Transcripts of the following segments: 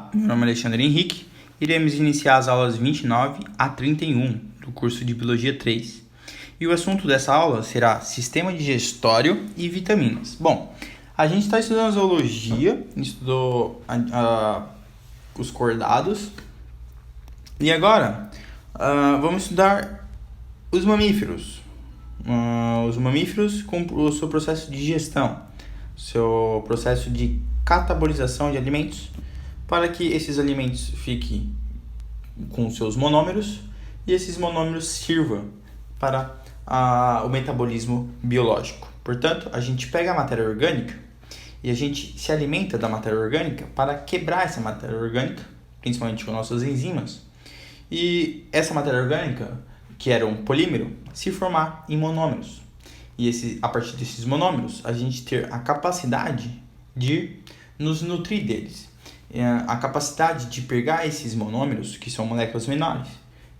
Olá, meu nome é Alexandre Henrique. Iremos iniciar as aulas 29 a 31 do curso de Biologia 3. E o assunto dessa aula será Sistema digestório e vitaminas. Bom, a gente está estudando zoologia, estudou os cordados. E agora, vamos estudar os mamíferos. Os mamíferos com o seu processo de digestão, seu processo de catabolização de alimentos, para que esses alimentos fiquem com seus monômeros e esses monômeros sirvam para o metabolismo biológico. Portanto, a gente pega a matéria orgânica e a gente se alimenta da matéria orgânica para quebrar essa matéria orgânica, principalmente com nossas enzimas, e essa matéria orgânica, que era um polímero, se formar em monômeros. E a partir desses monômeros, a gente ter a capacidade de nos nutrir deles. A capacidade de pegar esses monômeros, que são moléculas menores,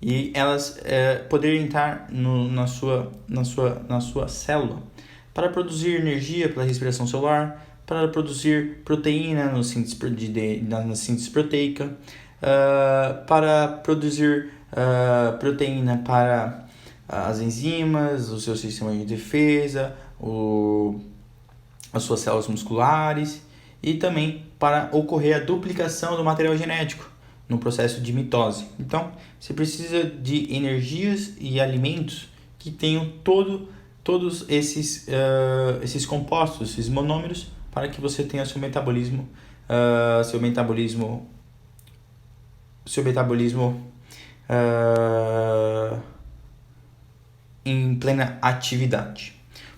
e elas poderem entrar na sua célula para produzir energia pela respiração celular, para produzir proteína na síntese proteica, para produzir proteína para as enzimas, o seu sistema de defesa, as suas células musculares, e também para ocorrer a duplicação do material genético no processo de mitose. Então, você precisa de energias e alimentos que tenham todos esses compostos, esses monômeros, para que você tenha seu metabolismo em plena atividade.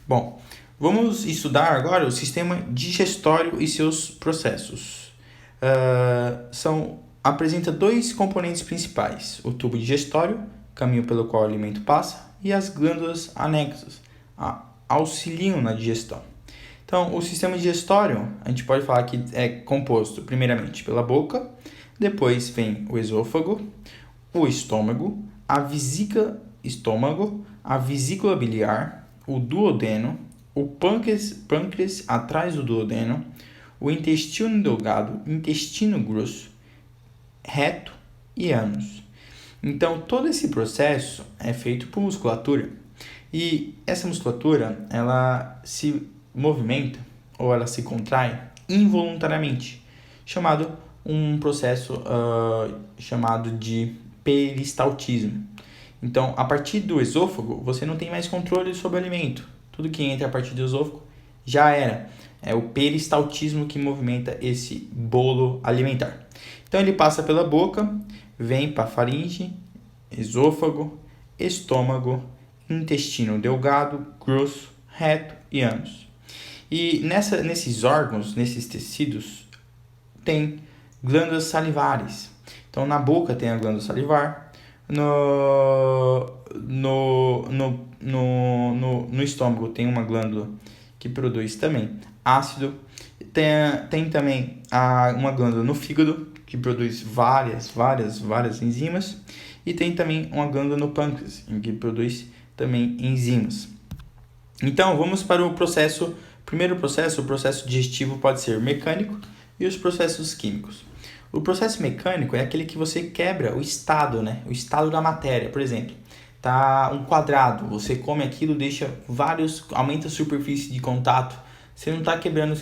Bom, vamos estudar agora o sistema digestório e seus processos. Apresenta dois componentes principais: o tubo digestório, caminho pelo qual o alimento passa, e as glândulas anexas, auxiliam na digestão. Então, o sistema digestório, a gente pode falar que é composto primeiramente pela boca, depois vem o esôfago, o estômago, a vesícula biliar, o duodeno, o pâncreas atrás do duodeno, o intestino delgado, intestino grosso, reto e ânus. Então, todo esse processo é feito por musculatura, e essa musculatura ela se movimenta ou ela se contrai involuntariamente, chamado um processo chamado de peristaltismo. Então, a partir do esôfago, você não tem mais controle sobre o alimento. Tudo que entra a partir do esôfago já era. É o peristaltismo que movimenta esse bolo alimentar. Então, ele passa pela boca, vem para a faringe, esôfago, estômago, intestino delgado, grosso, reto e ânus. E nesses órgãos, nesses tecidos, tem glândulas salivares. Então, na boca tem a glândula salivar, no estômago tem uma glândula que produz também ácido, tem também uma glândula no fígado que produz várias enzimas, e tem também uma glândula no pâncreas que produz também enzimas. Então, vamos para o processo. Primeiro processo, o processo digestivo pode ser mecânico, e os processos químicos. O processo mecânico é aquele que você quebra o estado, né? O estado da matéria. Por exemplo, tá um quadrado, você come aquilo, aumenta a superfície de contato. Você não está quebrando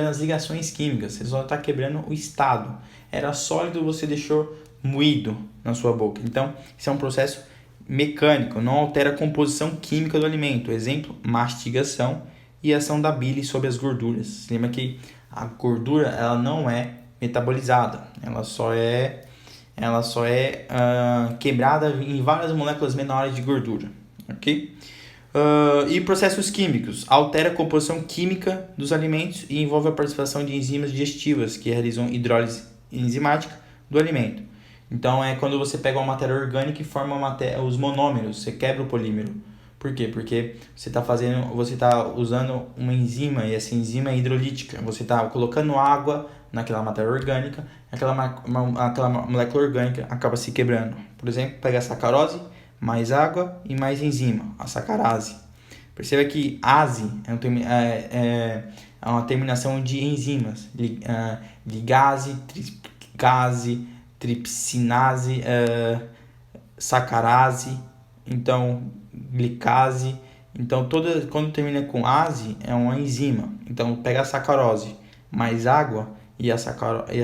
as ligações químicas, você só está quebrando o estado. Era sólido, você deixou moído na sua boca. Então, isso é um processo mecânico, não altera a composição química do alimento. Exemplo, mastigação e ação da bile sobre as gorduras. Lembra que a gordura ela não é metabolizada, ela só é quebrada em várias moléculas menores de gordura, ok? E processos químicos, altera a composição química dos alimentos e envolve a participação de enzimas digestivas que realizam hidrólise enzimática do alimento. Então, é quando você pega uma matéria orgânica e forma os monômeros, você quebra o polímero. Por quê? Porque você está usando uma enzima, e essa enzima é hidrolítica. Você está colocando água naquela matéria orgânica, aquela molécula orgânica acaba se quebrando. Por exemplo, pega a sacarose, mais água e mais enzima, a sacarase. Perceba que ase é uma terminação de enzimas, ligase, gase, tripsinase, sacarase, então glicase. Então, quando termina com ase, é uma enzima. Então, pega a sacarose mais água e a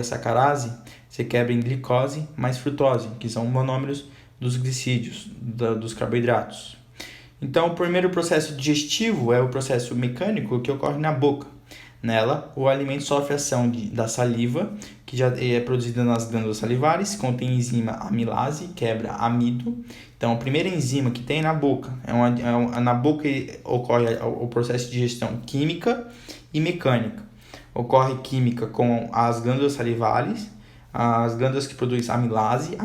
sacarase, você quebra em glicose mais frutose, que são monômeros dos glicídios, dos carboidratos. Então, o primeiro processo digestivo é o processo mecânico que ocorre na boca. Nela, o alimento sofre ação da saliva, que já é produzida nas glândulas salivares, contém enzima amilase, quebra amido. Então, a primeira enzima que tem na boca, na boca ocorre o processo de digestão química e mecânica. Ocorre química com as glândulas salivares, as glândulas que produzem amilase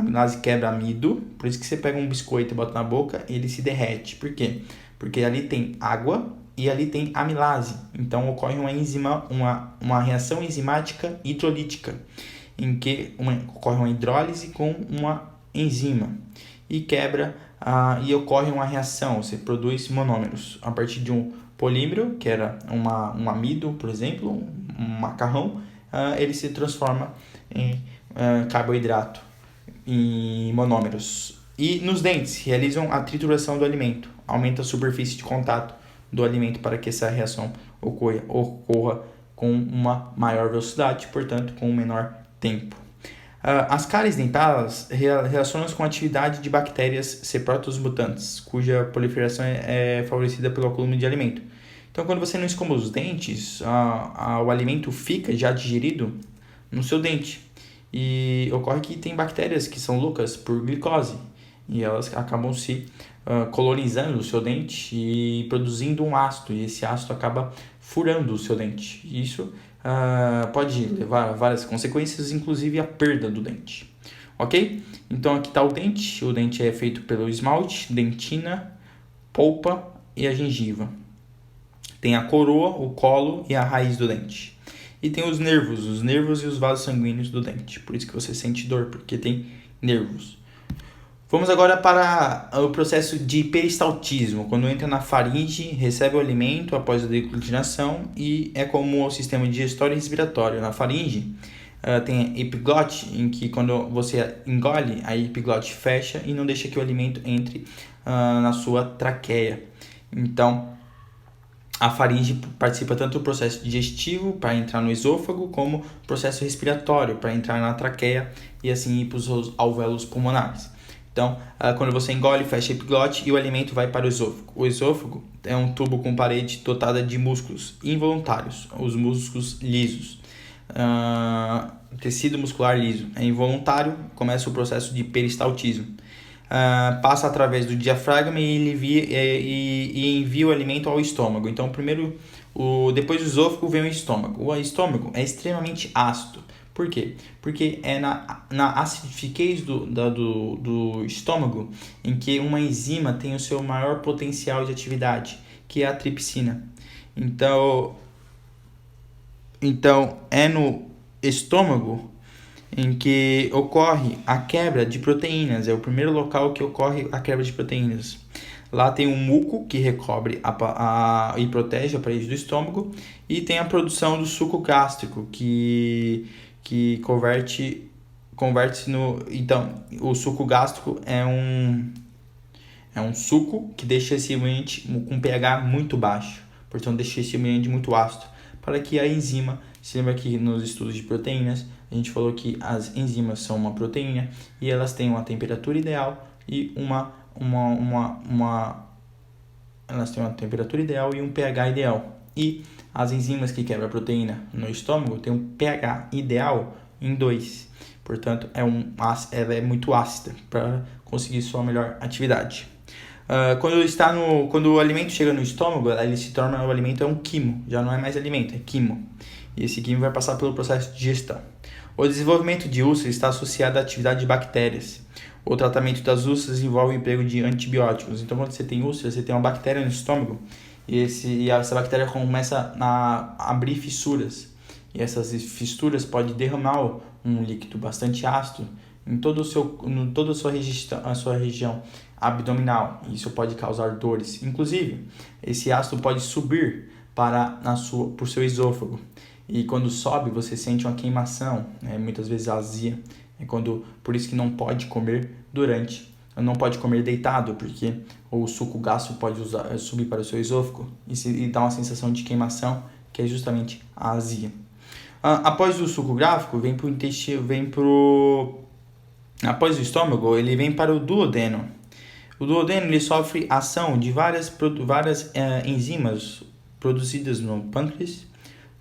quebra amido, por isso que você pega um biscoito e bota na boca, ele se derrete. Por quê? Porque ali tem água e ali tem amilase. Então ocorre uma reação enzimática hidrolítica, em que ocorre uma hidrólise com uma enzima e quebra e ocorre uma reação, você produz monômeros a partir de um polímero, que era um amido, por exemplo, um macarrão, ele se transforma em carboidrato, em monômeros. E nos dentes, realizam a trituração do alimento, aumenta a superfície de contato do alimento para que essa reação ocorra com uma maior velocidade, portanto, com um menor tempo. As cáries dentadas relacionam-se com a atividade de bactérias ceprotos mutantes, cuja proliferação é favorecida pelo acúmulo de alimento. Então, quando você não escova os dentes, o alimento fica já digerido no seu dente. E ocorre que tem bactérias que são loucas por glicose, e elas acabam se colonizando o seu dente e produzindo um ácido, e esse ácido acaba furando o seu dente. Isso pode levar a várias consequências, inclusive a perda do dente. Ok? Então aqui está o dente. O dente é feito pelo esmalte, dentina, polpa e a gengiva. Tem a coroa, o colo e a raiz do dente. E tem os nervos e os vasos sanguíneos do dente. Por isso que você sente dor, porque tem nervos. Vamos agora para o processo de peristaltismo, quando entra na faringe, recebe o alimento após a deglutinação e é comum ao sistema digestório e respiratório. Na faringe tem a epiglote, em que quando você engole, a epiglote fecha e não deixa que o alimento entre na sua traqueia. Então, a faringe participa tanto do processo digestivo, para entrar no esôfago, como do processo respiratório, para entrar na traqueia e assim ir para os alvéolos pulmonares. Então, quando você engole, fecha a epiglote e o alimento vai para o esôfago. O esôfago é um tubo com parede dotada de músculos involuntários, os músculos lisos. Tecido muscular liso. É involuntário, começa o processo de peristaltismo. Passa através do diafragma e envia o alimento ao estômago. Então, depois do esôfago vem o estômago. O estômago é extremamente ácido. Por quê? Porque é na acidifiquez do estômago em que uma enzima tem o seu maior potencial de atividade, que é a tripsina. Então é no estômago em que ocorre a quebra de proteínas. É o primeiro local que ocorre a quebra de proteínas. Lá tem um muco que recobre e protege a parede do estômago, e tem a produção do suco gástrico, que converte-se no... Então, o suco gástrico é um suco que deixa esse ambiente com pH muito baixo, portanto deixa esse ambiente muito ácido, para que a enzima... Se lembra que nos estudos de proteínas a gente falou que as enzimas são uma proteína e elas têm uma temperatura ideal e elas têm uma temperatura ideal e um pH ideal. E as enzimas que quebram a proteína no estômago têm um pH ideal em 2. Portanto, ela é muito ácida para conseguir sua melhor atividade. Quando o alimento chega no estômago, ele se torna, o alimento é um quimo, já não é mais alimento, é quimo. E esse quimo vai passar pelo processo de digestão. O desenvolvimento de úlceras está associado à atividade de bactérias. O tratamento das úlceras envolve o emprego de antibióticos. Então, quando você tem úlceras, você tem uma bactéria no estômago e essa bactéria começa a abrir fissuras. E essas fissuras podem derramar um líquido bastante ácido em toda a sua região abdominal. Isso pode causar dores. Inclusive, esse ácido pode subir por seu esôfago. e quando sobe você sente uma queimação, muitas vezes azia. Por isso que não pode comer não pode comer deitado, porque o suco gástrico pode subir para o seu esôfago e dar uma sensação de queimação, que é justamente a azia. Após o suco gástrico, vem para o intestino, após o estômago, ele vem para o duodeno. O duodeno ele sofre ação de várias enzimas produzidas no pâncreas,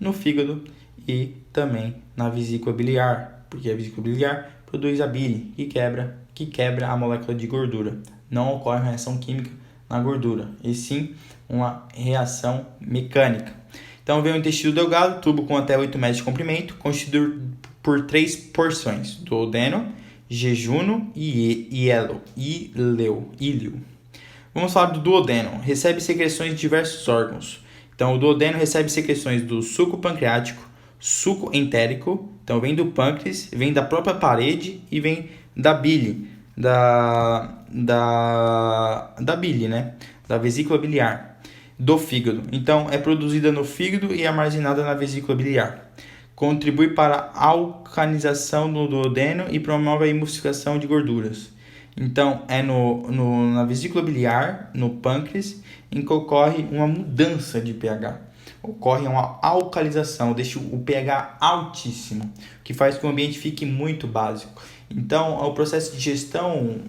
no fígado e também na vesícula biliar, porque a vesícula biliar produz a bile, que quebra a molécula de gordura. Não ocorre uma reação química na gordura, e sim uma reação mecânica. Então vem o intestino delgado, tubo com até 8 metros de comprimento, constituído por 3 porções: duodeno, jejuno e íleo. Vamos falar do duodeno. Recebe secreções de diversos órgãos. Então o duodeno recebe secreções do suco pancreático, suco entérico, então vem do pâncreas, vem da própria parede e vem da bile, da bile, né? Da vesícula biliar, do fígado. Então é produzida no fígado e armazenada na vesícula biliar. Contribui para a alcalinização do duodeno e promove a emulsificação de gorduras. Então é na vesícula biliar, no pâncreas, em que ocorre uma mudança de pH. Ocorre uma alcalização, deixa o pH altíssimo, que faz com que o ambiente fique muito básico. Então, o processo de digestão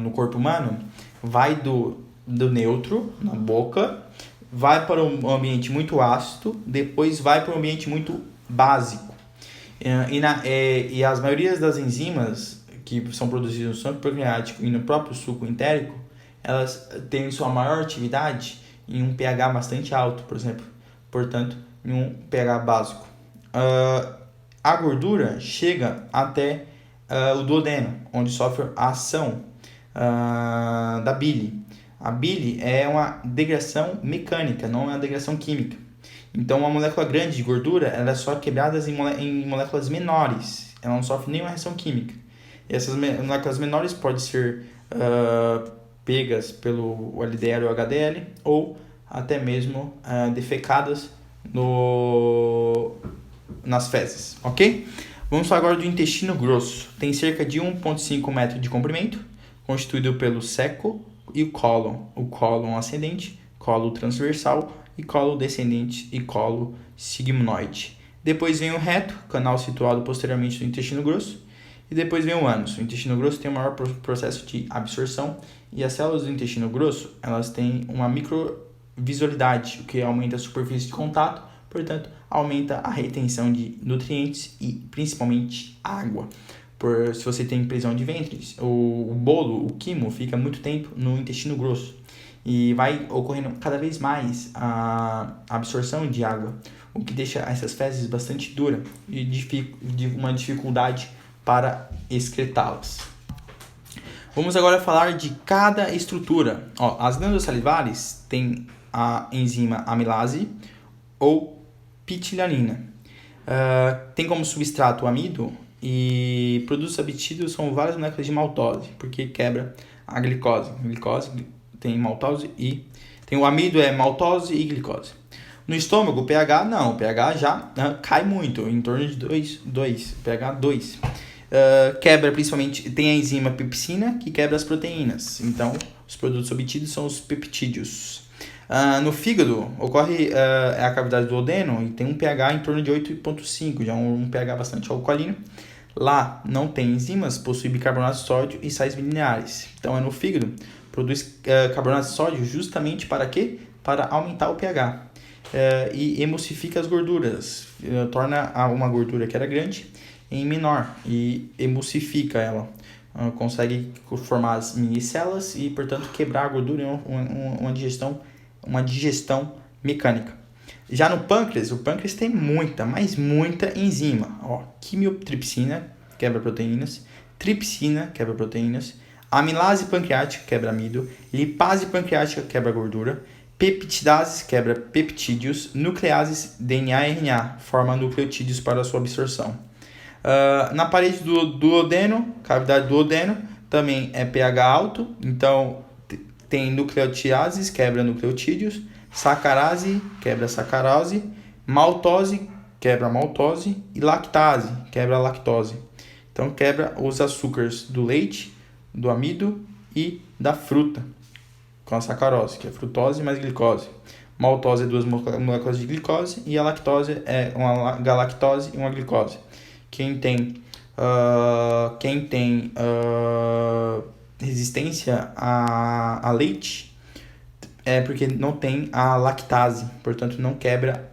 no corpo humano vai do neutro, na boca, vai para um ambiente muito ácido, depois vai para um ambiente muito básico. E as maiorias das enzimas que são produzidas no suco pancreático e no próprio suco entérico, elas têm sua maior atividade em um pH bastante alto, por exemplo. Portanto, em um pH básico. A gordura chega até o duodeno, onde sofre a ação da bile. A bile é uma degradação mecânica, não é uma degradação química. Então, uma molécula grande de gordura ela é só quebrada em moléculas menores. Ela não sofre nenhuma reação química. E essas moléculas menores podem ser pegas pelo LDL ou HDL ou até mesmo defecadas nas fezes, ok? Vamos falar agora do intestino grosso. Tem cerca de 1,5 metros de comprimento, constituído pelo seco e o cólon ascendente, colo transversal e colo descendente e colo sigmoide. Depois vem o reto, canal situado posteriormente no intestino grosso, e depois vem o ânus. O intestino grosso tem o maior processo de absorção e as células do intestino grosso elas têm uma microvisualidade, o que aumenta a superfície de contato, portanto, aumenta a retenção de nutrientes e principalmente água. Se você tem prisão de ventre, o quimo, fica muito tempo no intestino grosso e vai ocorrendo cada vez mais a absorção de água, o que deixa essas fezes bastante duras e de uma dificuldade para excretá-las. Vamos agora falar de cada estrutura. As glândulas salivares têm a enzima amilase ou pitilanina. Tem como substrato o amido e produtos obtidos são várias moléculas de maltose, porque quebra a glicose. A glicose tem maltose e tem o amido é maltose e glicose. No estômago, o pH não, o pH já cai muito, em torno de 2, pH 2. Quebra principalmente, tem a enzima pepsina que quebra as proteínas, então os produtos obtidos são os peptídeos. No fígado, ocorre a cavidade do duodeno e tem um pH em torno de 8,5, já um pH bastante alcalino. Lá não tem enzimas, possui bicarbonato de sódio e sais minerais. Então é no fígado, produz carbonato de sódio justamente para quê? Para aumentar o pH. E emulsifica as gorduras, torna uma gordura que era grande em menor e emulsifica ela. Consegue formar as minicélulas e, portanto, quebrar a gordura em uma digestão mecânica. Já no pâncreas, o pâncreas tem muita enzima. Quimiotripsina, quebra proteínas, tripsina, quebra proteínas, amilase pancreática, quebra amido, lipase pancreática, quebra gordura, peptidases, quebra peptídeos, nucleases, DNA e RNA, forma nucleotídeos para sua absorção. Na parede do duodeno, cavidade do duodeno, também é pH alto, então tem nucleotidases, quebra nucleotídeos, sacarase, quebra sacarose, maltose, quebra a maltose, e lactase, quebra a lactose. Então, quebra os açúcares do leite, do amido e da fruta, com a sacarose, que é frutose mais glicose. Maltose é 2 moléculas de glicose e a lactose é uma galactose e uma glicose. Quem tem resistência a leite é porque não tem a lactase, portanto não quebra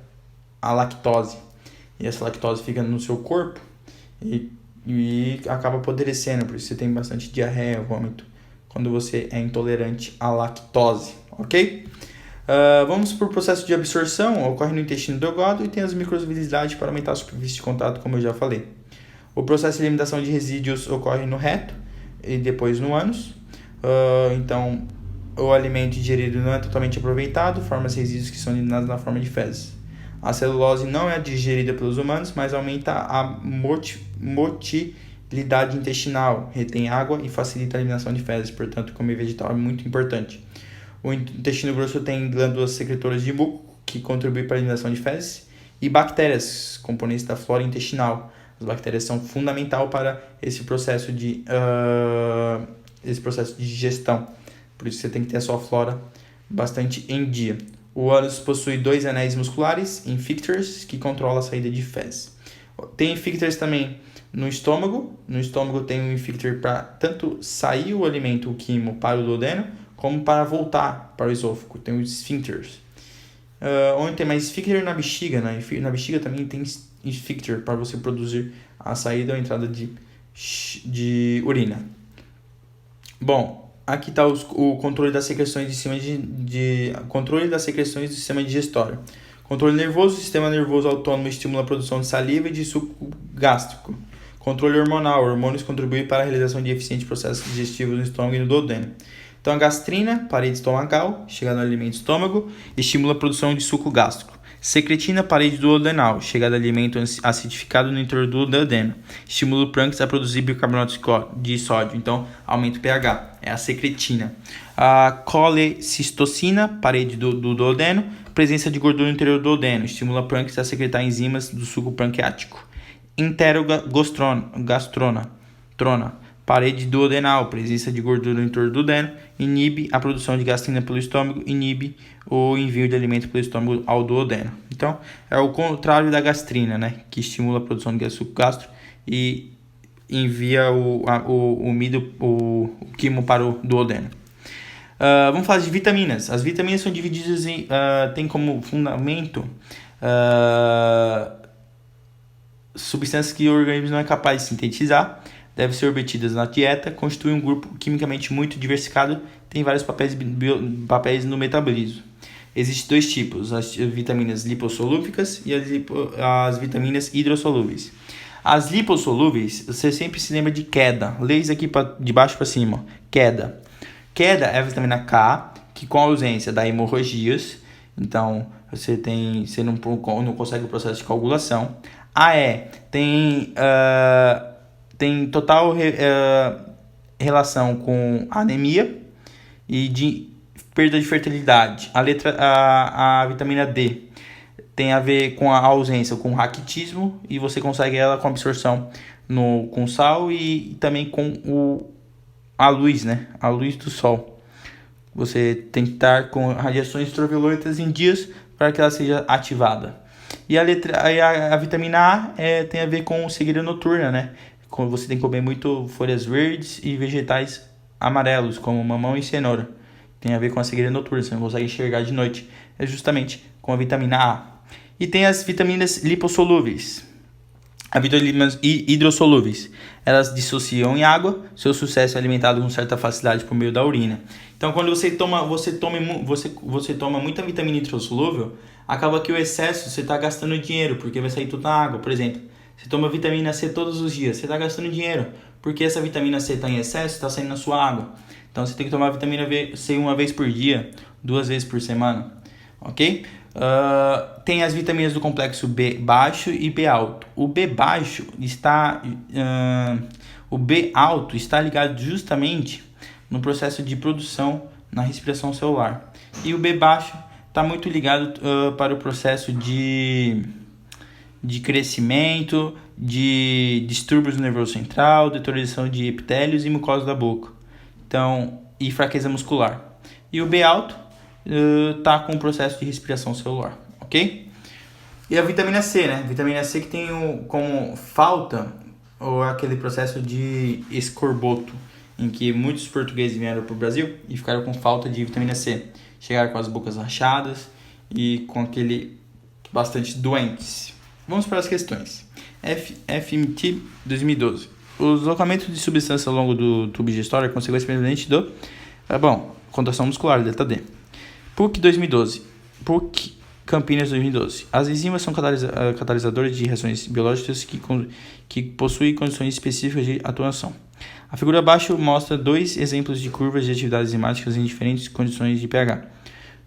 a lactose. E essa lactose fica no seu corpo e acaba apodrecendo, por isso você tem bastante diarreia, vômito, quando você é intolerante à lactose, ok? Vamos para o processo de absorção, ocorre no intestino delgado e tem as microvilidades para aumentar a superfície de contato, como eu já falei. O processo de eliminação de resíduos ocorre no reto e depois no ânus. Então, o alimento digerido não é totalmente aproveitado, forma-se resíduos que são eliminados na forma de fezes. A celulose não é digerida pelos humanos, mas aumenta a motilidade intestinal, retém água e facilita a eliminação de fezes, portanto, comer vegetal é muito importante. O intestino grosso tem glândulas secretoras de muco, que contribuem para a eliminação de fezes, e bactérias, componentes da flora intestinal. As bactérias são fundamentais para esse processo de digestão. Por isso você tem que ter a sua flora bastante em dia. O ânus possui 2 anéis musculares, infíctores, que controlam a saída de fezes. Tem infíctores também no estômago. No estômago tem um infíctor para tanto sair o alimento, o quimo, para o duodeno, como para voltar para o esôfago. Tem os esfíncteres. Onde tem mais esfíncter na bexiga, né? Na bexiga também tem esfíncter para você produzir a saída ou a entrada de urina. Bom, aqui está o controle das secreções controle das secreções do sistema digestório. Controle nervoso: o sistema nervoso autônomo estimula a produção de saliva e de suco gástrico. Controle hormonal: hormônios contribuem para a realização de eficientes processos digestivos no estômago e no duodeno. Então, a gastrina, parede estomacal, chegada no alimento estômago, estimula a produção de suco gástrico. Secretina, parede duodenal, chegada a alimento acidificado no interior do duodeno. Estimula o pâncreas a produzir bicarbonato de sódio, então aumenta o pH, é a secretina. A colecistocina, parede do duodeno, presença de gordura no interior do duodeno, estimula o pâncreas a secretar enzimas do suco pancreático. Enterogastrona, parede duodenal, presença de gordura no interior do duodeno, inibe a produção de gastrina pelo estômago, inibe o envio de alimento pelo estômago ao duodeno. Então, é o contrário da gastrina, né? Que estimula a produção de suco gástrico e envia o quimo para o duodeno. Vamos falar de vitaminas. As vitaminas são divididas em... tem como fundamento substâncias que o organismo não é capaz de sintetizar, devem ser obtidas na dieta, constitui um grupo quimicamente muito diversificado, tem vários papéis no metabolismo. Existem 2 tipos, as vitaminas lipossolúveis e as vitaminas hidrossolúveis. As lipossolúveis, você sempre se lembra de queda, lê isso aqui de baixo para cima, queda. Queda é a vitamina K, que com a ausência da hemorragias, então você não consegue o processo de coagulação. A E tem total relação com anemia e de perda de fertilidade. A vitamina D tem a ver com a ausência, com o raquitismo, e você consegue ela com absorção com sal e também com a luz, né? A luz do sol. Você tem que estar com radiações ultravioletas em dias para que ela seja ativada. E a vitamina A tem a ver com cegueira noturna, né? Você tem que comer muito folhas verdes e vegetais amarelos, como mamão e cenoura. Tem a ver com a cegueira noturna, você não consegue enxergar de noite. É justamente com a vitamina A. E tem as vitaminas lipossolúveis. As vitaminas hidrossolúveis. Elas dissociam em água. Seu sucesso é alimentado com certa facilidade por meio da urina. Então, quando você toma muita vitamina hidrossolúvel, acaba que o excesso você está gastando dinheiro, porque vai sair tudo na água. Por exemplo, você toma vitamina C todos os dias, você está gastando dinheiro, porque essa vitamina C está em excesso, está saindo na sua água. Então você tem que tomar vitamina C 1 vez por dia, 2 vezes por semana, ok? Tem as vitaminas do complexo B baixo e B alto. O B alto está ligado justamente no processo de produção na respiração celular. E o B baixo está muito ligado para o processo de de crescimento, de distúrbios no nervoso central, deterioração de epitélios e mucosa da boca. Então, e fraqueza muscular. E o B alto tá com o processo de respiração celular, ok? E a vitamina C, né? Vitamina C que tem como falta aquele processo de escorbuto, em que muitos portugueses vieram para o Brasil e ficaram com falta de vitamina C. Chegaram com as bocas rachadas e com aquele bastante doentes. Vamos para as questões. FMT 2012. O deslocamento de substância ao longo do tubo digestório é consequência permanente do... contração muscular, letra D. PUC 2012. PUC Campinas 2012. As enzimas são catalisadores de reações biológicas que possuem condições específicas de atuação. A figura abaixo mostra dois exemplos de curvas de atividades enzimáticas em diferentes condições de pH.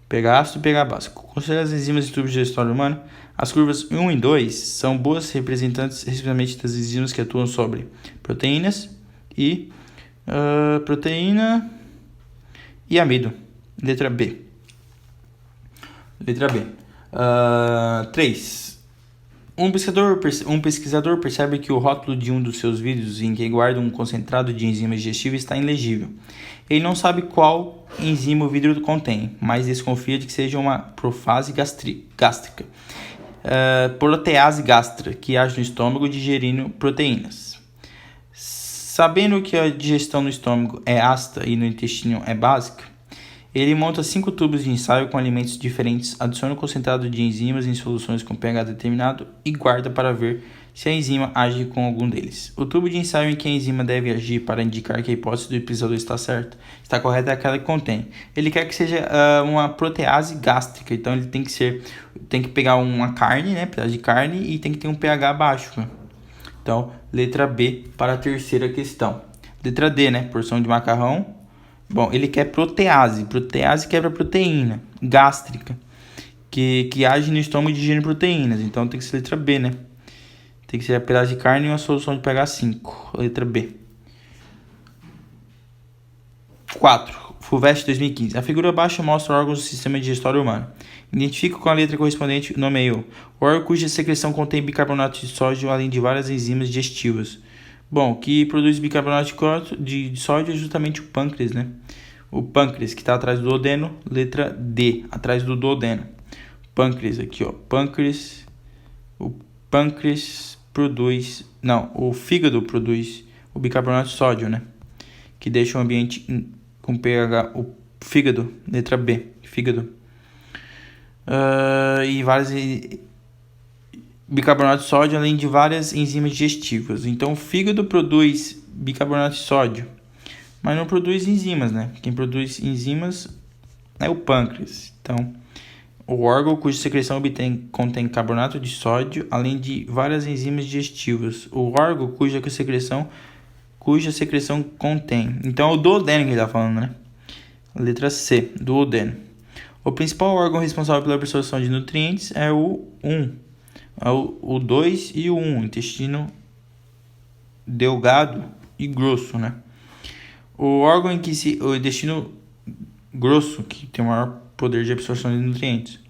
pH ácido e pH básico. Considere as enzimas do tubo digestório humano. As curvas 1 e 2 são boas representantes, respectivamente, das enzimas que atuam sobre proteínas e proteína e amido. Letra B. 3. Um pesquisador percebe que o rótulo de um dos seus vídeos em que guarda um concentrado de enzima digestiva está ilegível. Ele não sabe qual enzima o vidro contém, mas desconfia de que seja uma profase gástrica. Protease gástrica, que age no estômago digerindo proteínas. Sabendo que a digestão no estômago é ácida e no intestino é básica, ele monta 5 tubos de ensaio com alimentos diferentes, adiciona o concentrado de enzimas em soluções com pH determinado e guarda para ver se a enzima age com algum deles. O tubo de ensaio em que a enzima deve agir para indicar que a hipótese do pesquisador está correta é aquela que contém. Ele quer que seja uma protease gástrica, então ele tem que pegar uma carne, né, pedaço de carne, e tem que ter um pH baixo. Né? Então, letra B para a terceira questão. Letra D, né, porção de macarrão. Bom, ele quer protease. Protease quebra proteína gástrica, que age no estômago de digerindo proteínas. Então tem que ser letra B, né? Tem que ser a pedaço de carne e uma solução de pH 5. Letra B. 4. FUVEST 2015. A figura abaixo mostra órgãos do sistema digestório humano. Identifique com a letra correspondente e nomeie-o. O órgão cuja secreção contém bicarbonato de sódio, além de várias enzimas digestivas. Bom, o que produz bicarbonato de sódio é justamente o pâncreas, né? O pâncreas, que está atrás do duodeno, letra D, atrás do duodeno. Pâncreas aqui, ó. Pâncreas. O pâncreas produz... Não, o fígado produz o bicarbonato de sódio, né? Que deixa o ambiente com pH... O fígado, letra B, fígado. E várias... bicarbonato de sódio, além de várias enzimas digestivas. Então, o fígado produz bicarbonato de sódio, mas não produz enzimas, né? Quem produz enzimas é o pâncreas. Então, o órgão cuja secreção contém carbonato de sódio, além de várias enzimas digestivas. O órgão cuja secreção contém. Então, é o duodeno que ele está falando, né? Letra C, duodeno. O principal órgão responsável pela absorção de nutrientes é o 1. O 2 e o 1, intestino delgado e grosso, né? O órgão em que o intestino grosso, que tem o maior poder de absorção de nutrientes.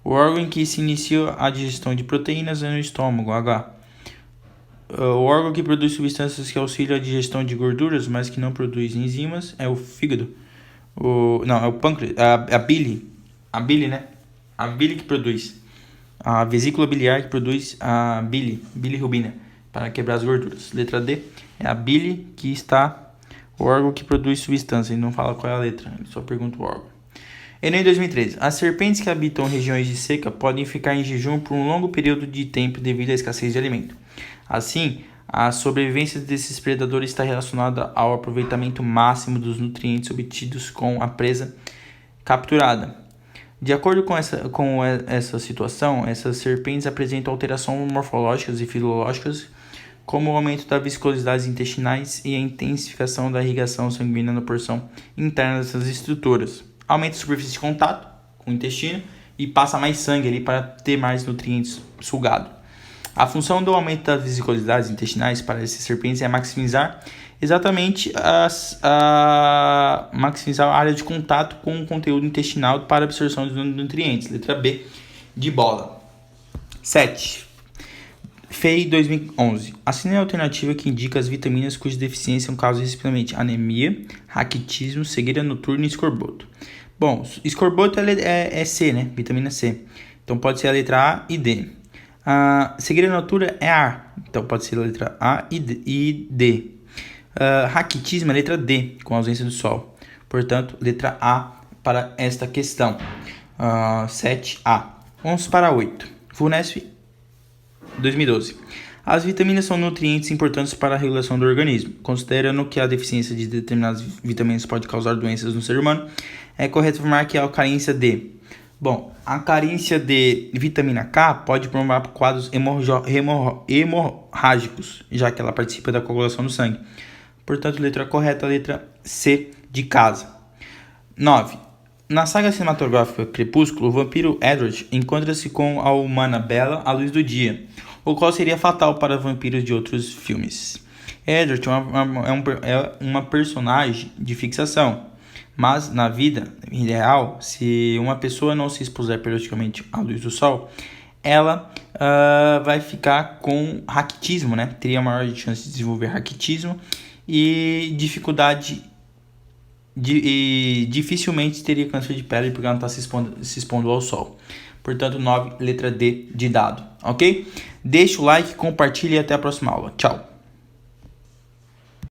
O órgão em que se inicia a digestão de proteínas é no estômago, H. O órgão que produz substâncias que auxiliam a digestão de gorduras, mas que não produz enzimas, é o fígado. É o pâncreas, a bile. A bile, né? A bile que produz. A vesícula biliar que produz a bilirrubina para quebrar as gorduras. Letra D é a bile que está o órgão que produz substância. Ele não fala qual é a letra, ele só pergunta o órgão. Enem 2013. As serpentes que habitam regiões de seca podem ficar em jejum por um longo período de tempo devido à escassez de alimento. Assim, a sobrevivência desses predadores está relacionada ao aproveitamento máximo dos nutrientes obtidos com a presa capturada. De acordo com essa situação, essas serpentes apresentam alterações morfológicas e fisiológicas, como o aumento da viscosidade intestinais e a intensificação da irrigação sanguínea na porção interna dessas estruturas. Aumenta a superfície de contato com o intestino e passa mais sangue ali para ter mais nutrientes sugados. A função do aumento das viscosidades intestinais para essas serpentes é maximizar exatamente maximizar a área de contato com o conteúdo intestinal para absorção dos nutrientes. Letra B, de bola. 7. FEI 2011. Assine a alternativa que indica as vitaminas cuja deficiência causam respectivamente anemia, raquitismo, cegueira noturna e escorbuto. Bom, escorbuto é C, né? Vitamina C. Então pode ser a letra A e D. A cegueira noturna é A. Então pode ser a letra A e D. Raquitismo é a letra D, com ausência do sol. Portanto, letra A para esta questão. 7A. Vamos para 8. FUNESP 2012. As vitaminas são nutrientes importantes para a regulação do organismo. Considerando que a deficiência de determinadas vitaminas pode causar doenças no ser humano, é correto afirmar que a carência de... Bom, a carência de vitamina K pode promover quadros hemorrágicos, já que ela participa da coagulação do sangue. Portanto, letra correta, letra C de casa. 9. Na saga cinematográfica Crepúsculo, o vampiro Edward encontra-se com a humana Bella à luz do dia, o qual seria fatal para vampiros de outros filmes. Edward é uma personagem de fixação, mas na vida real, se uma pessoa não se expuser periodicamente à luz do sol, ela vai ficar com raquitismo, né? Teria maior chance de desenvolver raquitismo e dificuldade e dificilmente teria câncer de pele porque ela não está se expondo ao sol. Portanto, 9, letra D de dado, ok? Deixa o like, compartilhe e até a próxima aula. Tchau!